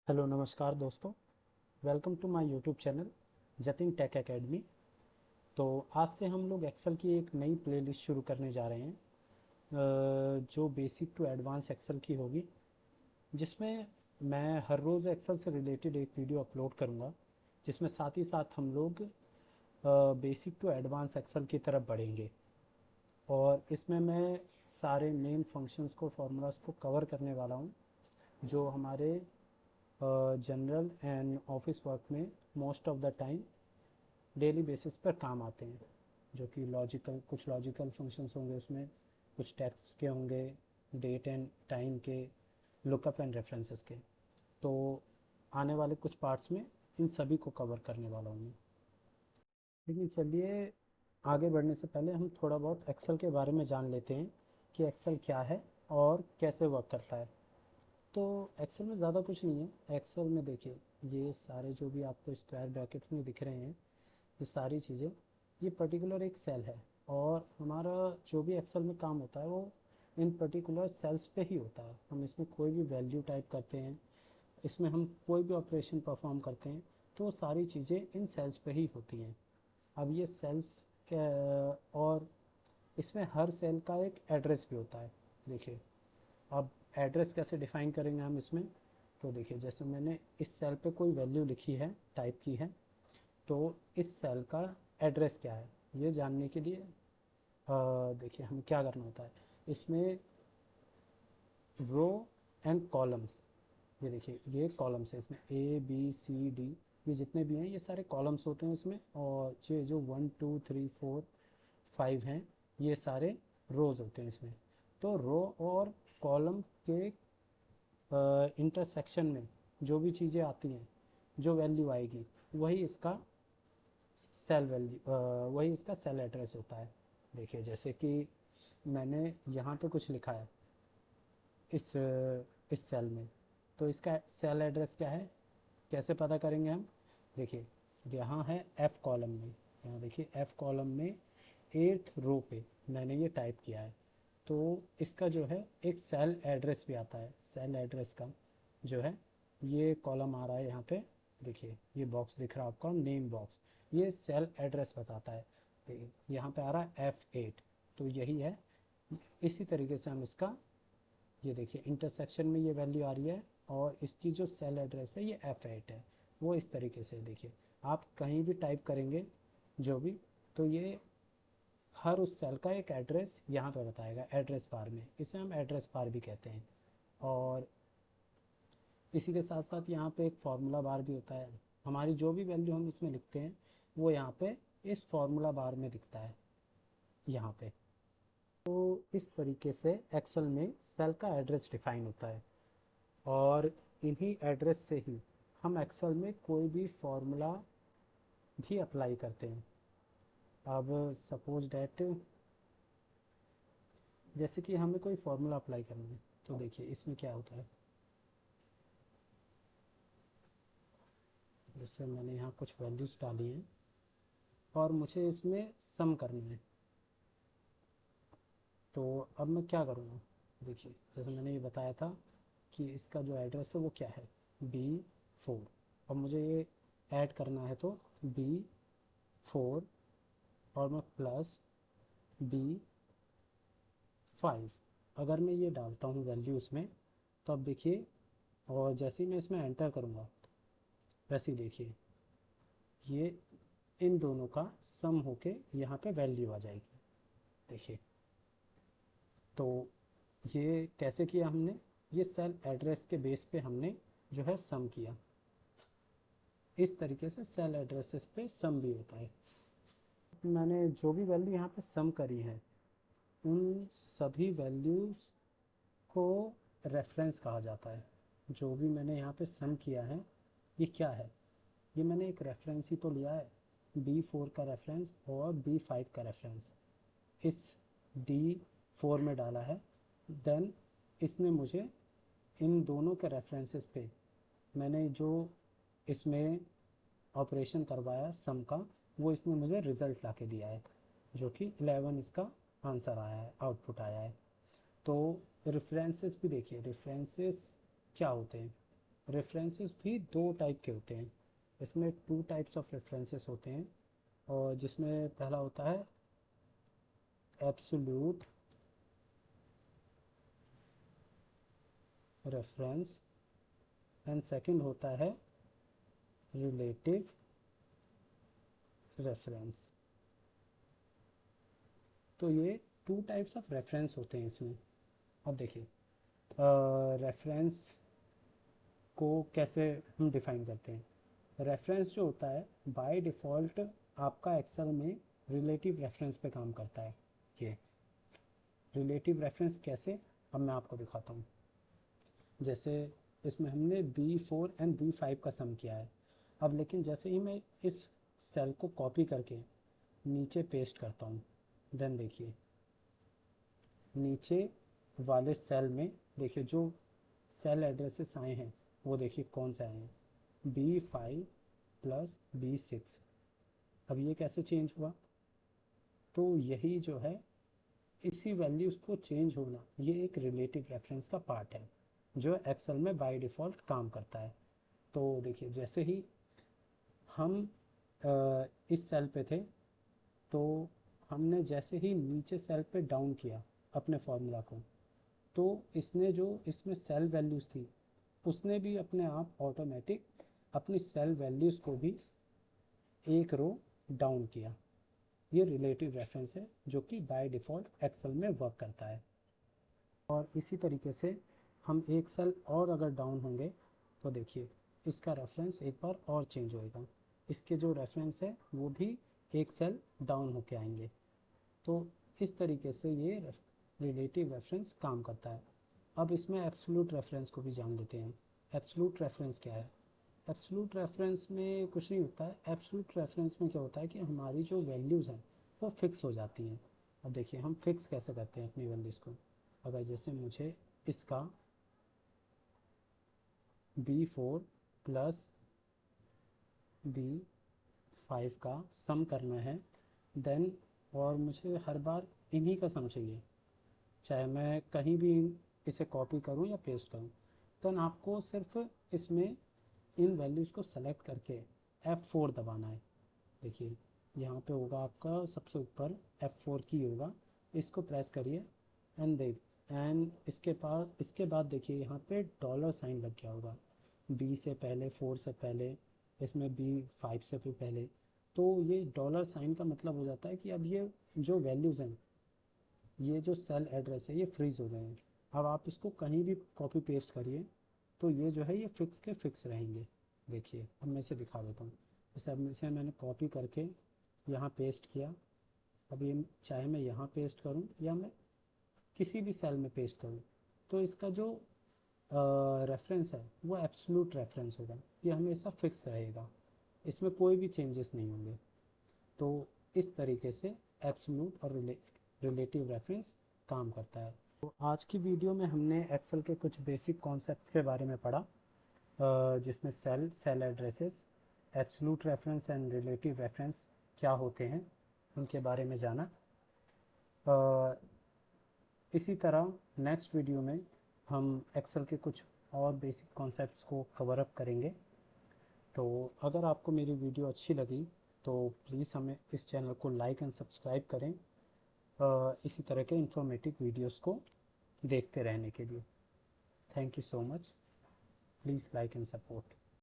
Hello नमस्कार दोस्तों। Welcome to my YouTube channel Jatin tech academy. तो आज से हम लोग एक्सेल की एक नई प्लेलिस्ट शुरू करने जा रहे हैं, जो बेसिक टू एडवांस एक्सेल की होगी, जिसमें मैं हर रोज़ एक्सेल से रिलेटेड एक वीडियो अपलोड करूंगा, जिसमें साथ ही साथ हम लोग बेसिक टू एडवांस एक्सेल की तरफ बढ़ेंगे। और इसमें मैं सारे मेन फंक्शंस को, फार्मूलाज को कवर करने वाला हूँ, जो हमारे जनरल एंड ऑफिस वर्क में most of the time daily basis पर काम आते हैं, जो कि कुछ लॉजिकल फंक्शंस होंगे, उसमें कुछ टेक्स्ट के होंगे, डेट एंड टाइम के, लुकअप एंड रेफरेंसेस के। तो आने वाले कुछ पार्ट्स में इन सभी को कवर करने वाला हूँ मैं। लेकिन चलिए, आगे बढ़ने से पहले हम थोड़ा बहुत एक्सेल के बारे में जान लेते हैं कि एक्सेल क्या है और कैसे वर्क करता है। तो एक्सेल में ज़्यादा कुछ नहीं है। एक्सेल में देखिए, ये सारे जो भी आपको स्क्वायर ब्रैकेट में दिख रहे हैं, ये सारी चीज़ें, ये पर्टिकुलर एक सेल है। और हमारा जो भी एक्सेल में काम होता है वो इन पर्टिकुलर सेल्स पे ही होता है। हम इसमें कोई भी वैल्यू टाइप करते हैं, इसमें हम कोई भी ऑपरेशन परफॉर्म करते हैं, तो वो सारी चीज़ें इन सेल्स पे ही होती हैं। अब ये सेल्स के, और इसमें हर सेल का एक एड्रेस भी होता है। देखिए, अब एड्रेस कैसे डिफ़ाइन करेंगे हम इसमें। तो देखिए, जैसे मैंने इस सेल पे कोई वैल्यू लिखी है, टाइप की है, तो इस सेल का एड्रेस क्या है ये जानने के लिए देखिए हमें क्या करना होता है। इसमें रो एंड कॉलम्स, ये देखिए ये कॉलम्स है, इसमें ए बी सी डी, ये जितने भी हैं ये सारे कॉलम्स होते हैं इसमें। और ये जो 1 2 3 4 5 हैं, ये सारे रोज़ होते हैं इसमें। तो रो और कॉलम के इंटरसेक्शन में जो भी चीज़ें आती हैं, जो वैल्यू आएगी, वही इसका सेल वैल्यू, वही इसका सेल एड्रेस होता है। देखिए, जैसे कि मैंने यहाँ पे कुछ लिखा है इस सेल में, तो इसका सेल एड्रेस क्या है, कैसे पता करेंगे हम। देखिए, यहाँ है एफ़ कॉलम में, यहाँ देखिए एफ़ कॉलम में 8th रो पे मैंने ये टाइप किया है। तो इसका जो है एक सेल एड्रेस भी आता है। सेल एड्रेस का जो है ये कॉलम आ रहा है यहाँ पे। देखिए, ये बॉक्स दिख रहा है आपका, नेम बॉक्स, ये सेल एड्रेस बताता है। देखिए यहाँ पे आ रहा है F8, तो यही है। इसी तरीके से हम इसका, ये देखिए इंटरसेक्शन में ये वैल्यू आ रही है, और इसकी जो सेल एड्रेस है ये F8 है। वो इस तरीके से देखिए, आप कहीं भी टाइप करेंगे जो भी, तो ये हर उस सेल का एक एड्रेस यहाँ पे बताएगा एड्रेस बार में। इसे हम एड्रेस बार भी कहते हैं। और इसी के साथ साथ यहाँ पे एक फार्मूला बार भी होता है। हमारी जो भी वैल्यू हम इसमें लिखते हैं वो यहाँ पे इस फार्मूला बार में दिखता है यहाँ पे। तो इस तरीके से एक्सेल में सेल का एड्रेस डिफाइन होता है, और इन्हीं एड्रेस से ही हम एक्सेल में कोई भी फार्मूला भी अप्लाई करते हैं। अब सपोज डैट, जैसे कि हमें कोई फार्मूला अप्लाई करना है, तो देखिए इसमें क्या होता है। जैसे मैंने यहाँ कुछ वैल्यूज़ डाली हैं और मुझे इसमें सम करना है, तो अब मैं क्या करूँगा। देखिए, जैसे मैंने ये बताया था कि इसका जो एड्रेस है वो क्या है, B4। अब मुझे ये ऐड करना है, तो B4 और मैं प्लस B5, अगर मैं ये डालता हूँ वैल्यू इसमें, तो अब देखिए, और जैसे ही मैं इसमें एंटर करूँगा, वैसे ही देखिए ये इन दोनों का सम होके यहाँ पे वैल्यू आ जाएगी। देखिए, तो ये कैसे किया हमने, ये सेल एड्रेस के बेस पे हमने जो है सम किया। इस तरीके से सेल एड्रेसेस पे सम भी होता है। मैंने जो भी वैल्यू यहाँ पे सम करी है, उन सभी वैल्यूज़ को रेफरेंस कहा जाता है। जो भी मैंने यहाँ पे सम किया है, ये क्या है, ये मैंने एक रेफरेंस ही तो लिया है, B4 का रेफरेंस और B5 का रेफरेंस इस D4 में डाला है। देन इसने मुझे इन दोनों के रेफरेंसेस पे मैंने जो इसमें ऑपरेशन करवाया सम का, वो इसने मुझे रिज़ल्ट ला के दिया है, जो कि 11 इसका आंसर आया है, आउटपुट आया है। तो रेफरेंसेस भी देखिए, रेफरेंसेस क्या होते हैं। रेफरेंसेस भी दो टाइप के होते हैं। इसमें टू टाइप्स ऑफ रेफरेंसेस होते हैं, और जिसमें पहला होता है एब्सोल्यूट रेफरेंस एंड सेकंड होता है रिलेटिव रेफरेंस। तो ये टू टाइप्स ऑफ रेफरेंस होते हैं इसमें। अब देखिए रेफरेंस को कैसे हम डिफ़ाइन करते हैं। रेफरेंस जो होता है बाय डिफ़ॉल्ट आपका एक्सेल में रिलेटिव रेफरेंस पे काम करता है। ये रिलेटिव रेफरेंस कैसे, अब मैं आपको दिखाता हूँ। जैसे इसमें हमने B4 एंड B5 का सम किया है। अब लेकिन जैसे ही मैं इस सेल को कॉपी करके नीचे पेस्ट करता हूँ, देन देखिए नीचे वाले सेल में देखिए जो सेल एड्रेसेस आए हैं वो देखिए कौन से आए हैं, B5 प्लस B6। अब ये कैसे चेंज हुआ, तो यही जो है इसी वैल्यूज़ को चेंज होना, ये एक रिलेटिव रेफरेंस का पार्ट है जो एक्सेल में बाय डिफ़ॉल्ट काम करता है। तो देखिए जैसे ही हम इस सेल पे थे, तो हमने जैसे ही नीचे सेल पे डाउन किया अपने फॉर्मूला को, तो इसने जो इसमें सेल वैल्यूज़ थी उसने भी अपने आप ऑटोमेटिक अपनी सेल वैल्यूज़ को भी एक रो डाउन किया। ये रिलेटिव रेफरेंस है जो कि बाय डिफ़ॉल्ट एक्सेल में वर्क करता है। और इसी तरीके से हम एक सेल और अगर डाउन होंगे तो देखिए इसका रेफरेंस एक बार और चेंज होएगा, इसके जो रेफरेंस है वो भी एक सेल डाउन होके आएंगे। तो इस तरीके से ये रिलेटिव रेफरेंस काम करता है। अब इसमें एब्सोल्यूट रेफरेंस को भी जान लेते हैं। एब्सोल्यूट रेफरेंस क्या है। एब्सोल्यूट रेफरेंस में कुछ नहीं होता है। एब्सोल्यूट रेफरेंस में क्या होता है कि हमारी जो वैल्यूज़ हैं वो फिक्स हो जाती हैं। अब देखिए हम फिक्स कैसे करते हैं अपनी वैल्यूज़ को। अगर जैसे मुझे इसका B4 प्लस B5 का सम करना है, देन और मुझे हर बार इन्हीं का सम चाहिए, चाहे मैं कहीं भी इसे कॉपी करूं या पेस्ट करूं, देन आपको सिर्फ इसमें इन वैल्यूज़ को सेलेक्ट करके F4 दबाना है। देखिए यहाँ पे होगा आपका सबसे ऊपर F4 की होगा, इसको प्रेस करिए एंड इसके बाद देखिए यहाँ पे डॉलर साइन लग गया होगा, B से पहले 4 से पहले, इसमें B5 से भी पहले। तो ये डॉलर साइन का मतलब हो जाता है कि अब ये जो वैल्यूज़ हैं, ये जो सेल एड्रेस है ये फ्रीज़ हो गए हैं। अब आप इसको कहीं भी कॉपी पेस्ट करिए तो ये जो है ये फिक्स के फिक्स रहेंगे। देखिए अब मैं इसे दिखा देता हूँ। जैसे अब इसे मैंने कॉपी करके यहाँ पेस्ट किया, अब ये चाहे मैं यहाँ पेस्ट करूँ या मैं किसी भी सेल में पेस्ट करूँ, तो इसका जो रेफरेंस है वो एब्सोल्यूट रेफरेंस होगा, ये हमेशा फिक्स रहेगा, इसमें कोई भी चेंजेस नहीं होंगे। तो इस तरीके से एब्सोल्यूट और रिलेटिव रेफरेंस काम करता है। तो आज की वीडियो में हमने एक्सेल के कुछ बेसिक कॉन्सेप्ट के बारे में पढ़ा, जिसमें cell addresses, absolute reference and relative reference क्या होते हैं उनके बारे में जाना। इसी तरह नेक्स्ट वीडियो में हम एक्सेल के कुछ और बेसिक कॉन्सेप्ट्स को कवर अप करेंगे। तो अगर आपको मेरी वीडियो अच्छी लगी तो प्लीज़ हमें इस चैनल को लाइक एंड सब्सक्राइब करें, इसी तरह के इंफॉर्मेटिव वीडियोस को देखते रहने के लिए। Thank you so much. Please like and support.